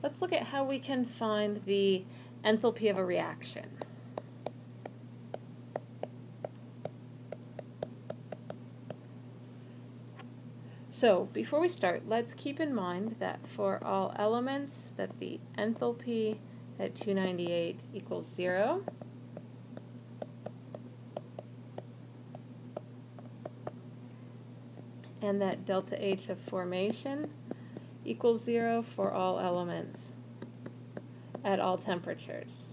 let's look at how we can find the enthalpy of a reaction. So before we start, let's keep in mind that for all elements that the enthalpy at 298 equals 0. And that delta H of formation equals 0 for all elements at all temperatures.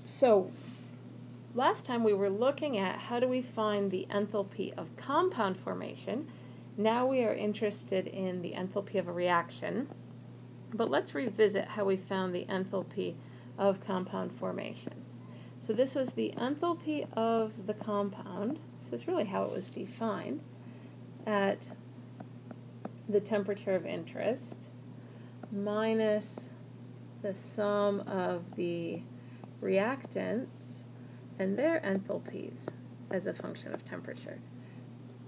So last time we were looking at how do we find the enthalpy of compound formation. Now we are interested in the enthalpy of a reaction. But let's revisit how we found the enthalpy of compound formation. So this was the enthalpy of the compound. This is really how it was defined at the temperature of interest minus the sum of the reactants and their enthalpies as a function of temperature.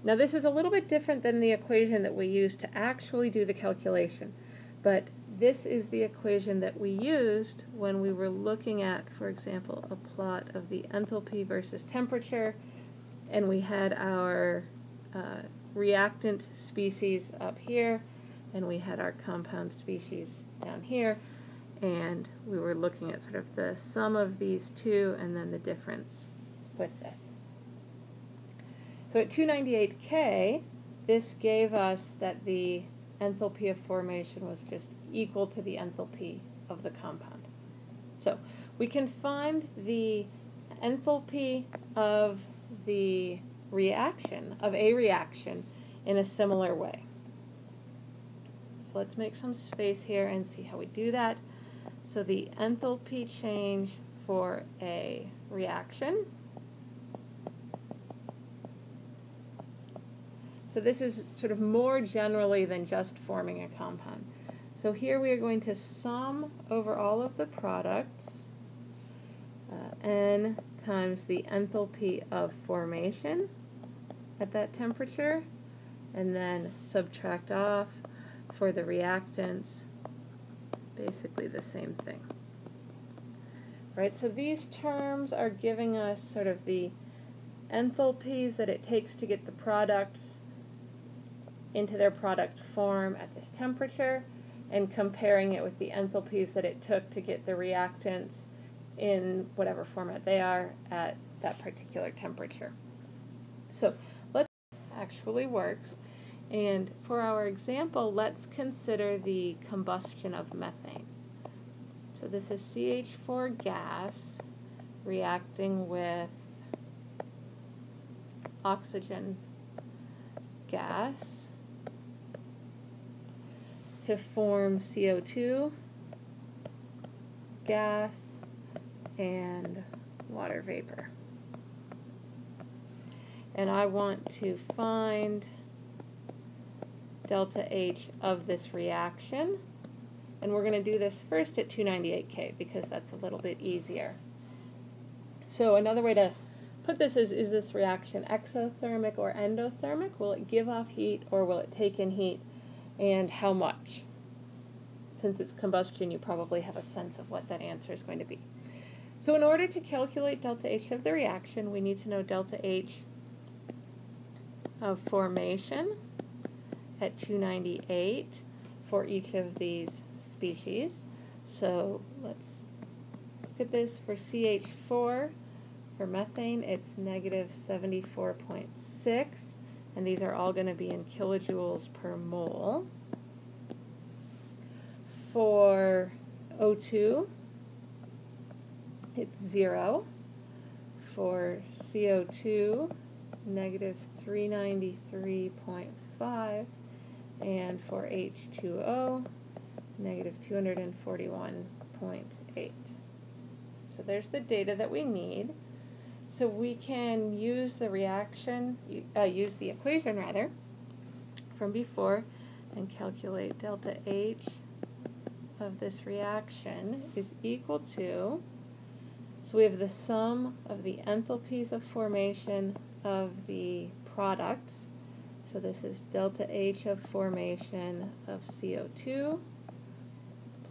Now this is a little bit different than the equation that we used to actually do the calculation, but this is the equation that we used when we were looking at, for example, a plot of the enthalpy versus temperature, and we had our reactant species up here, and we had our compound species down here, and we were looking at sort of the sum of these two and then the difference with this. So at 298 K, this gave us that the enthalpy of formation was just equal to the enthalpy of the compound. So we can find the enthalpy of the reaction, of a reaction, in a similar way. So let's make some space here and see how we do that. So the enthalpy change for a reaction. So this is sort of more generally than just forming a compound. So here we are going to sum over all of the products, n times the enthalpy of formation at that temperature, and then subtract off for the reactants, basically the same thing. Right, so these terms are giving us sort of the enthalpies that it takes to get the products into their product form at this temperature, and comparing it with the enthalpies that it took to get the reactants in whatever format they are at that particular temperature. So let's see how this actually works. And for our example, let's consider the combustion of methane. So this is CH4 gas reacting with oxygen gas to form CO2 gas and water vapor. And I want to find delta H of this reaction. And we're going to do this first at 298 K because that's a little bit easier. So another way to put this is this reaction exothermic or endothermic? Will it give off heat or will it take in heat, and how much? Since it's combustion, you probably have a sense of what that answer is going to be. So in order to calculate delta H of the reaction, we need to know delta H of formation at 298 for each of these species. So let's look at this. For CH4, for methane, it's negative 74.6, and these are all going to be in kilojoules per mole. For O2, it's 0. For CO2, negative 393.5. And for H2O, negative 241.8. So there's the data that we need. So we can use the use the equation rather, from before, and calculate delta H of this reaction is equal to, so we have the sum of the enthalpies of formation of the products So this is delta H of formation of CO2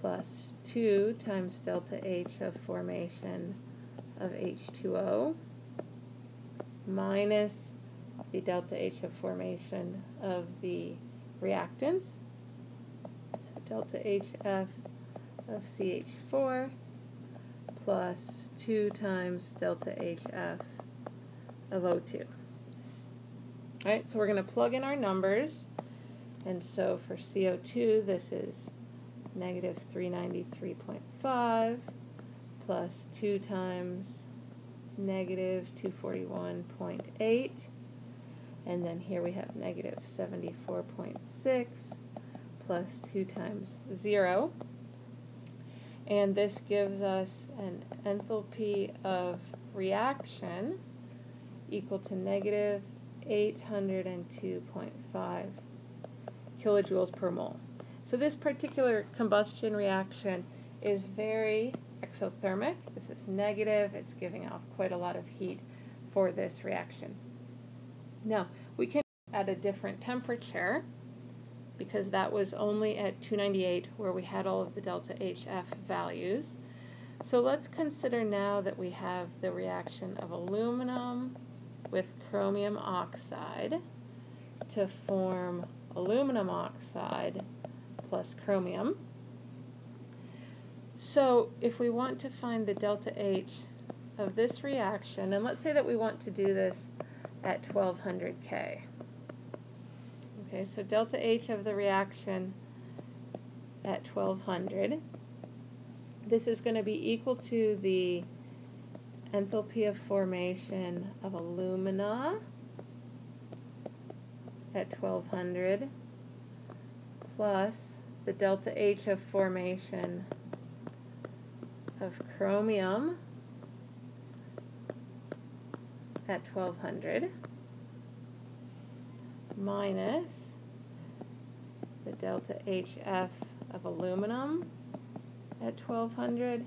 plus 2 times delta H of formation of H2O minus the delta H of formation of the reactants. So delta HF of CH4 plus 2 times delta HF of O2. All right, so we're going to plug in our numbers. And so for CO2, this is negative 393.5 plus 2 times negative 241.8. And then here we have negative 74.6 plus 2 times 0. And this gives us an enthalpy of reaction equal to negative 802.5 kilojoules per mole. So this particular combustion reaction is very exothermic. This is negative. It's giving off quite a lot of heat for this reaction. Now, we can at a different temperature, because that was only at 298 where we had all of the delta HF values. So let's consider now that we have the reaction of aluminum with chromium oxide to form aluminum oxide plus chromium. So if we want to find the delta H of this reaction, and let's say that we want to do this at 1200 K. Okay, so delta H of the reaction at 1200. This is going to be equal to the enthalpy of formation of alumina at 1200 plus the delta H of formation of chromium at 1200 minus the delta HF of aluminum at 1200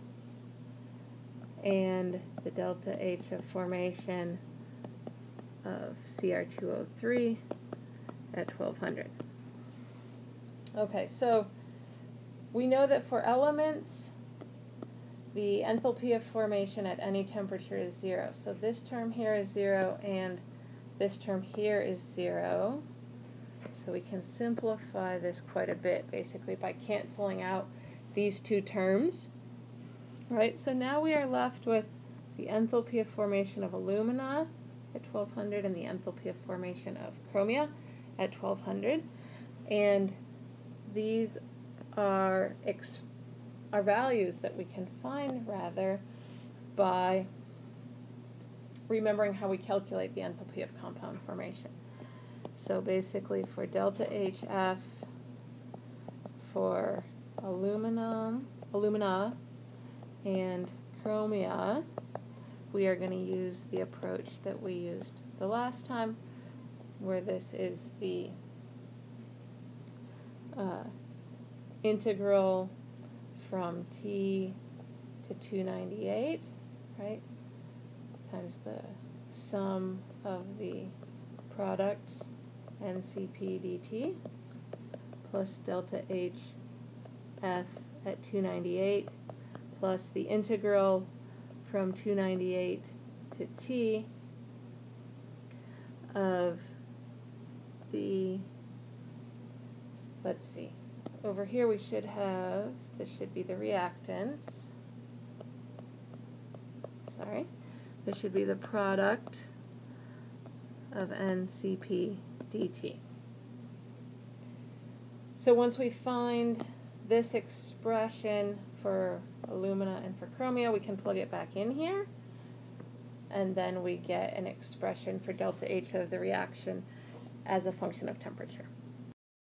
and the delta H of formation of Cr2O3 at 1200. Okay, so we know that for elements, the enthalpy of formation at any temperature is 0. So this term here is 0 and this term here is 0. So we can simplify this quite a bit, basically, by canceling out these two terms. Right, so now we are left with the enthalpy of formation of alumina at 1200 and the enthalpy of formation of chromia at 1200. And these are values that we can find, rather, by remembering how we calculate the enthalpy of compound formation. So basically for delta HF for alumina and chromia, we are going to use the approach that we used the last time, where this is the integral from T to 298, right, times the sum of the products NCP dt plus delta HF at 298 plus the integral from 298 to T of the, let's see, over here we should have, this should be the reactants, sorry, this should be the product of NCP dt. So once we find this expression for alumina and for chromia, we can plug it back in here, and then we get an expression for delta H of the reaction as a function of temperature.